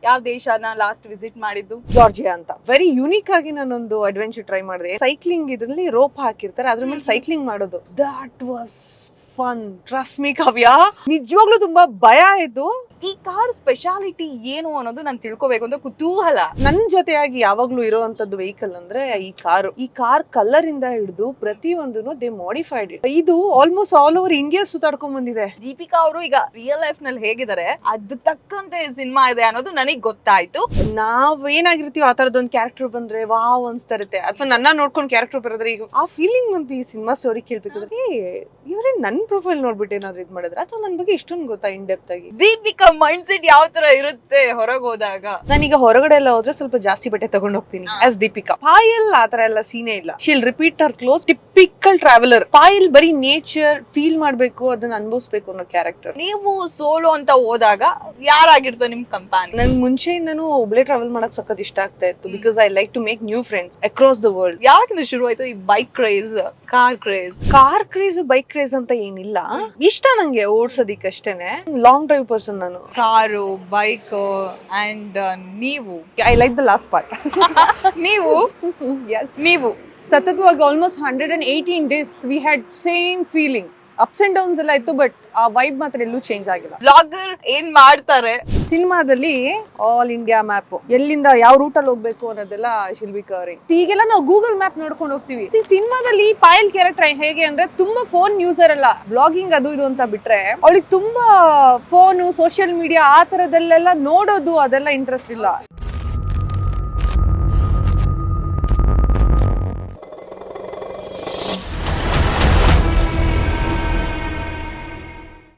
ಯಾವ ದೇಶನ last visit ಮಾಡಿದ್ದು? ಜಾರ್ಜಿಯಾ ಅಂತ. ವೆರಿ ಯೂನಿಕ್ ಆಗಿ ನಾನೊಂದು ಅಡ್ವೆಂಚರ್ ಟ್ರೈ ಮಾಡಿದೆ. ಸೈಕ್ಲಿಂಗ್ ಇದ್ರಲ್ಲಿ ರೋಪ್ ಹಾಕಿರ್ತಾರೆ, ಅದ್ರ ಮೇಲೆ ಸೈಕ್ಲಿಂಗ್ ಮಾಡೋದು. That was fun, trust me Kavya. ನಿಜವಾಗ್ಲೂ ತುಂಬಾ ಭಯ ಆಯ್ತು. ಈ ಕಾರ್ ಸ್ಪೆಷಾಲಿಟಿ ಏನು ಅನ್ನೋದು ನಾನು ತಿಳ್ಕೊಬೇಕು ಅಂತ ಕುತೂಹಲ. ನನ್ ಜೊತೆಯಾಗಿ ಯಾವಾಗ್ಲೂ ಇರೋವಂತದ್ದು ವೆಹಿಕಲ್ ಅಂದ್ರೆ ಈ ಕಾರ್ ಕಲರ್ ಇಂದ ಹಿಡಿದು ಪ್ರತಿಯೊಂದನ್ನು ದೇ ಮಾಡಿಫೈಡ್ ಇಟ್. ಇದು ಆಲ್ಮೋಸ್ಟ್ ಆಲ್ ಓವರ್ ಇಂಡಿಯಾ ಸುತ್ತಾಡ್ಕೊಂಡ್ ಬಂದಿದೆ. ದೀಪಿಕಾ ಅವರು ಈಗ ರಿಯಲ್ ಲೈಫ್ ನಲ್ಲಿ ಹೇಗಿದ್ದಾರೆ ಅದ್ ತಕ್ಕಂತೆ ಸಿನಿಮಾ ಇದೆ ಅನ್ನೋದು ನನಗ್ ಗೊತ್ತಾಯ್ತು. ನಾವ್ ಏನಾಗಿರ್ತೀವಿ ಆ ತರದೊಂದ್ ಕ್ಯಾರೆಕ್ಟರ್ ಬಂದ್ರೆ ವಾವ್ ಅನ್ಸ್ತಾ ಇರುತ್ತೆ, ಅಥವಾ ನನ್ನ ನೋಡ್ಕೊಂಡ್ ಕ್ಯಾರೆಕ್ಟರ್ ಬರೋದ್ರೆ ಈಗ ಆ ಫೀಲಿಂಗ್ ಅಂತ ಈ ಸಿನಿಮಾ ಸ್ಟೋರಿ ಕೇಳ್ಬೇಕಾದ್ರೆ ಇವರೇ ನನ್ ಪ್ರೊಫೈಲ್ ನೋಡ್ಬಿಟ್ಟು ಏನಾದ್ರು ಇದ್ ಮಾಡಿದ್ರೆ, ಅಥವಾ ನನ್ ಬಗ್ಗೆ ಇಷ್ಟೊಂದು ಗೊತ್ತಾ ಇನ್ ಡೆಪ್ತ್ ಆಗಿ. ದೀಪಿಕಾ ಮೈಂಡ್ ಸೆಟ್ ಯಾವ ತರ ಇರುತ್ತೆ ಹೊರಗೆ ಹೋದಾಗ? ನಾನೀಗ ಹೊರಗಡೆ ಎಲ್ಲ ಹೋದ್ರೆ ಸ್ವಲ್ಪ ಜಾಸ್ತಿ ಬಟ್ಟೆ ತಗೊಂಡ್ ಹೋಗ್ತೀನಿ ಆಸ್ ದೀಪಿಕಾ. ಪಾಯಲ್ ಆತರ ಎಲ್ಲ ಸೀನೇ ಇಲ್ಲ. She'll repeat her cloth. Typical traveller. Payal ಬರೀ ನೇಚರ್ ಫೀಲ್ ಮಾಡ್ಬೇಕು, ಅದನ್ನ ಅನುಭವಿಸ್ಬೇಕು ಅನ್ನೋ ಕ್ಯಾರೆಕ್ಟರ್. ನೀವು ಸೋಲೋ ಅಂತ ಹೋದಾಗ ಯಾರಾಗಿರ್ತೋ ನಿಮ್ ಕಂಪಾನಿ? ನನ್ ಮುಂಚೆಯಿಂದನೂ ಒಬ್ಳೆ ಟ್ರಾವೆಲ್ ಮಾಡಕ್ ಸಖತ್ ಇಷ್ಟ ಆಗ್ತಾ ಇತ್ತು, because I like to make new friends across the world. ಯಾವಾಗಿಂದ ಶುರು ಆಯ್ತು ಈ bike craze, car craze? Car craze bike craze ಅಂತ ಏನಿಲ್ಲ, ಇಷ್ಟ ನಂಗೆ ಓಡ್ಸೋದಿಕ್ಕಷ್ಟೇನೆ. ಲಾಂಗ್ ಡ್ರೈವ್ ಪರ್ಸನ್ ನಾನು. ಕಾರು, ಬೈಕ್ ಅಂಡ್ ನೀವು? I like the last part. ನೀವು ನೀವು ಸತತವಾಗಿ almost 118 days we had same feeling. Ups and downs ಎಲ್ಲ ಇತ್ತು, ಬಟ್ ಆ ವೈಬ್ ಮಾತ್ರ ಎಲ್ಲೂ ಚೇಂಜ್ ಆಗಿಲ್ಲ. ಬ್ಲಾಗರ್ ಏನ್ ಮಾಡ್ತಾರೆ? ಸಿನಿಮಾದಲ್ಲಿ ಆಲ್ ಇಂಡಿಯಾ ಮ್ಯಾಪ್, ಎಲ್ಲಿಂದ ಯಾವ ರೂಟ್ ಅಲ್ಲಿ ಹೋಗ್ಬೇಕು ಅನ್ನೋದೆಲ್ಲ ಶಿಲ್ವಿಕಾ ಅವರೇ. ಈಗೆಲ್ಲ ನಾವು ಗೂಗಲ್ ಮ್ಯಾಪ್ ನೋಡ್ಕೊಂಡು ಹೋಗ್ತೀವಿ. ಸಿನಿಮಾದಲ್ಲಿ ಪಾಯಲ್ ಕ್ಯಾರೆಕ್ಟರ್ ಹೇಗೆ ಅಂದ್ರೆ ತುಂಬಾ ಫೋನ್ ಯೂಸರ್ ಅಲ್ಲ, ಬ್ಲಾಗಿಂಗ್ ಅದು ಇದು ಅಂತ ಬಿಟ್ರೆ ಅವಳಿಗೆ ತುಂಬಾ ಫೋನು, ಸೋಷಿಯಲ್ ಮೀಡಿಯಾ ಆ ತರದಲ್ಲೆಲ್ಲ ನೋಡೋದು ಅದೆಲ್ಲ ಇಂಟ್ರೆಸ್ಟ್ ಇಲ್ಲ.